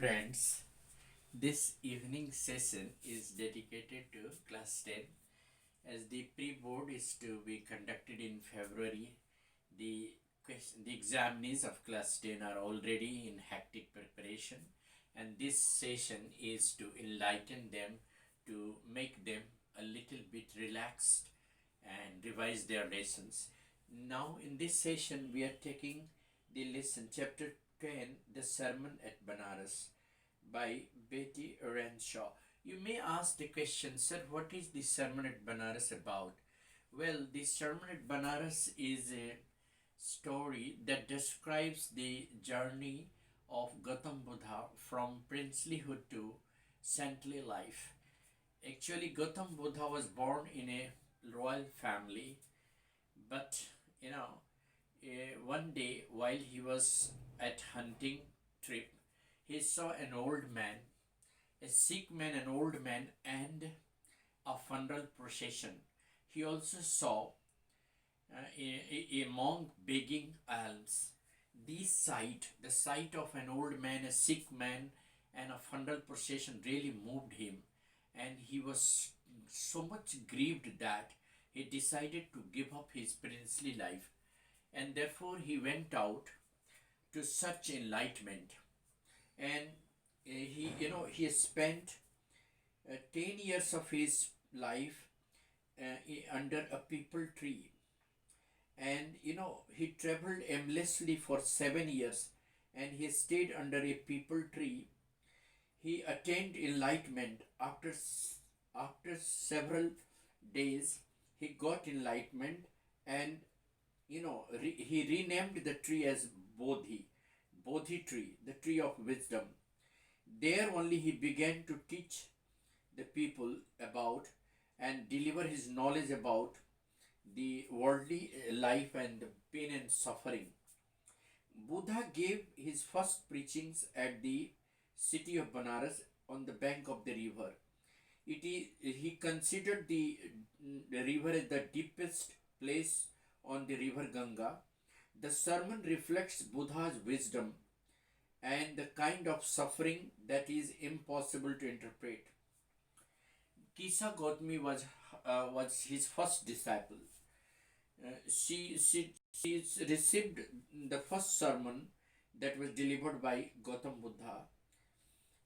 Friends, this evening session is dedicated to class 10 as the pre-board is to be conducted in February. The examinees of class 10 are already in hectic preparation, and this session is to enlighten them, to make them a little bit relaxed and revise their lessons. Now in this session we are taking the lesson chapter 10, the sermon at Benares by Betty Renshaw. You may ask the question, sir, what is the sermon at Benares about? Well, the sermon at Benares is a story that describes the journey of Gautam Buddha from princelyhood to saintly life. Actually, Gautam Buddha was born in a royal family, but you know, one day while he was at hunting trip, he saw an old man, a sick man, an old man, and a funeral procession. He also saw a monk begging alms. The sight of an old man, a sick man, and a funeral procession really moved him, and he was so much grieved that he decided to give up his princely life, and therefore he went out to search enlightenment. And he spent 10 years of his life under a people tree, and he traveled aimlessly for 7 years, and he stayed under a people tree. He attained enlightenment after several days. He got enlightenment, and he renamed the tree as Bodhi tree, the tree of wisdom. There only he began to teach the people about and deliver his knowledge about the worldly life and the pain and suffering. Buddha gave his first preachings at the city of Benares on the bank of the river. He considered the river as the deepest place on the river Ganga. The sermon reflects Buddha's wisdom and the kind of suffering that is impossible to interpret. Kisa Gautami was his first disciple. She received the first sermon that was delivered by Gautam Buddha.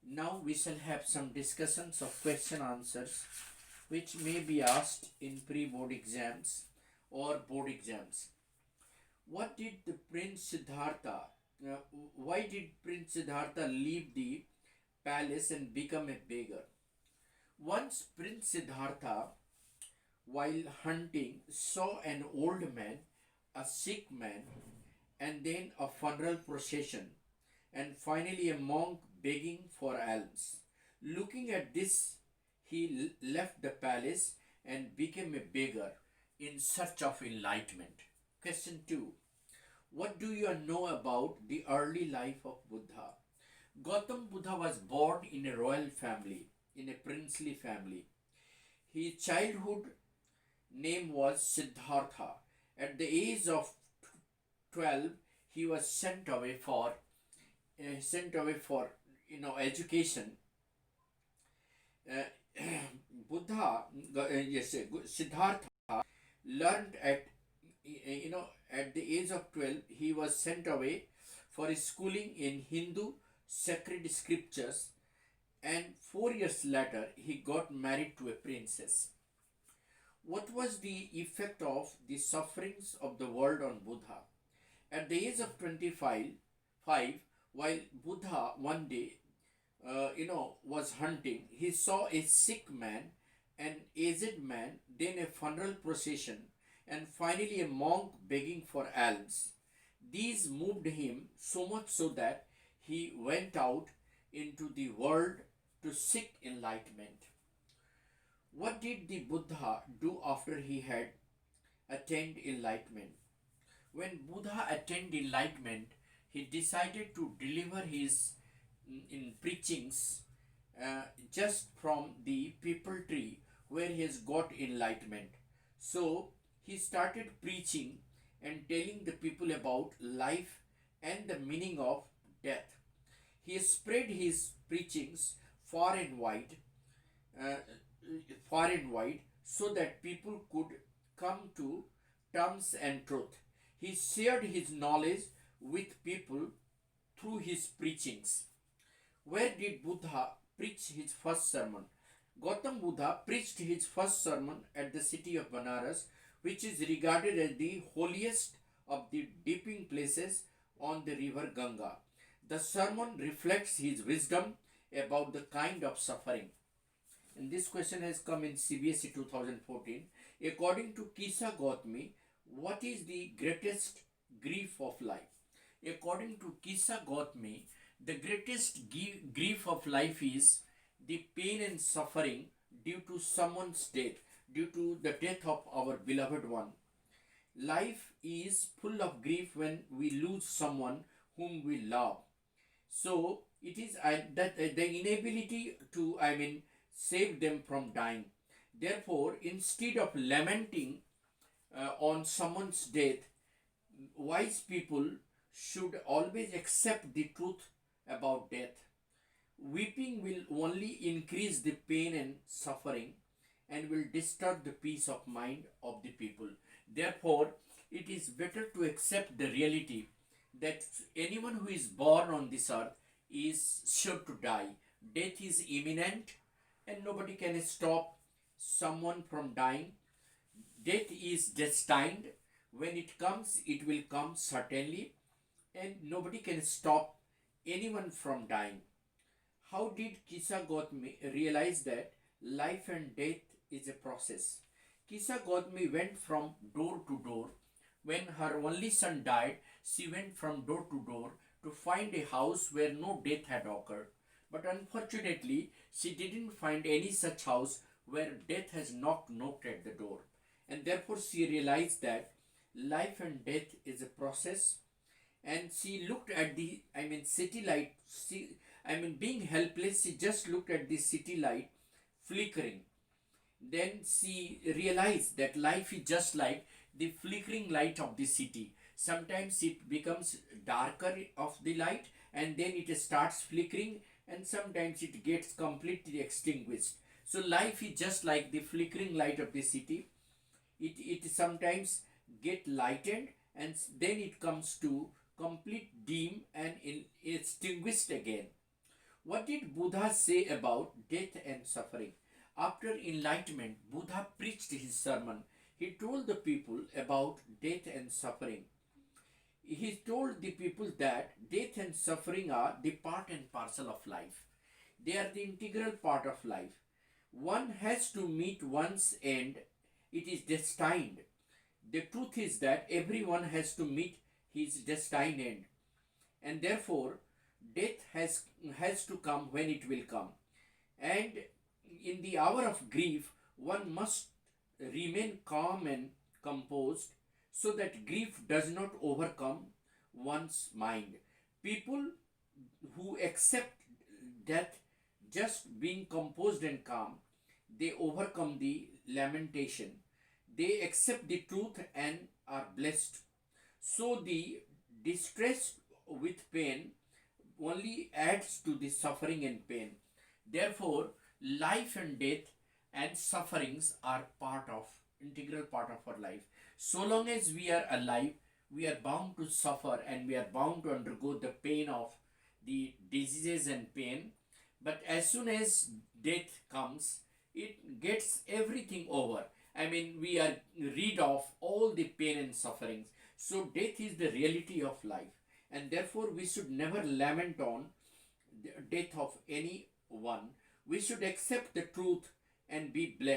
Now we shall have some discussions of question answers which may be asked in pre-board exams or board exams. What did the Prince Siddhartha, uh, why did Prince Siddhartha leave the palace and become a beggar? Once Prince Siddhartha, while hunting, saw an old man, a sick man, and then a funeral procession, and finally a monk begging for alms. Looking at this, he left the palace and became a beggar in search of enlightenment. Question 2. What do you know about the early life of Buddha? Gautam Buddha was born in a royal family, in a princely family. His childhood name was Siddhartha. At the age of 12, he was sent away for education. Uh, Siddhartha learned at the age of 12 he was sent away for his schooling in Hindu sacred scriptures, and 4 years later he got married to a princess. What was the effect of the sufferings of the world on Buddha? At the age of 25, while Buddha one day, was hunting, he saw a sick man, an aged man, then a funeral procession, and finally a monk begging for alms. These moved him so much so that he went out into the world to seek enlightenment. What did the Buddha do after he had attained enlightenment? When Buddha attained enlightenment, he decided to deliver his in preachings just from the people tree where he has got enlightenment. So he started preaching and telling the people about life and the meaning of death. He spread his preachings far and wide, uh, far and wide, so that people could come to terms and truth. He shared his knowledge with people through his preachings. Where did Buddha preach his first sermon? Gautam Buddha preached his first sermon at the city of Benares, which is regarded as the holiest of the dipping places on the river Ganga. The sermon reflects his wisdom about the kind of suffering. And this question has come in CBSE 2014. According to Kisa Gautami, what is the greatest grief of life? According to Kisa Gautami, the greatest grief of life is the pain and suffering due to someone's death, due to the death of our beloved one. Life is full of grief when we lose someone whom we love. So it is that the inability to, save them from dying. Therefore, instead of lamenting on someone's death, wise people should always accept the truth about death. Weeping will only increase the pain and suffering and will disturb the peace of mind of the people. Therefore, it is better to accept the reality that anyone who is born on this earth is sure to die. Death is imminent and nobody can stop someone from dying. Death is destined. When it comes, it will come certainly, and nobody can stop anyone from dying. How did Kisa Gautami realize that life and death is a process? Kisa Gautami went from door to door. When her only son died, she went from door to door to find a house where no death had occurred. But unfortunately, she didn't find any such house where death has knocked at the door. And therefore, she realized that life and death is a process. And she looked at the, city light. Being helpless, she just looked at the city light flickering. Then she realized that life is just like the flickering light of the city. Sometimes it becomes darker of the light and then it starts flickering, and sometimes it gets completely extinguished. So life is just like the flickering light of the city. It sometimes get lightened and then it comes to complete dim and extinguished again. What did Buddha say about death and suffering? After enlightenment, Buddha preached his sermon. He told the people about death and suffering. He told the people that death and suffering are the part and parcel of life. They are the integral part of life. One has to meet one's end. It is destined. The truth is that everyone has to meet his destined end. And therefore, death has to come when it will come. And in the hour of grief, one must remain calm and composed so that grief does not overcome one's mind. People who accept death just being composed and calm, they overcome the lamentation. They accept the truth and are blessed. So the distress with pain only adds to the suffering and pain. Therefore, life and death and sufferings are integral part of our life. So long as we are alive, we are bound to suffer and we are bound to undergo the pain of the diseases and pain. But as soon as death comes, it gets everything over. We are rid of all the pain and sufferings. So death is the reality of life, and therefore we should never lament on the death of anyone. We should accept the truth and be blessed.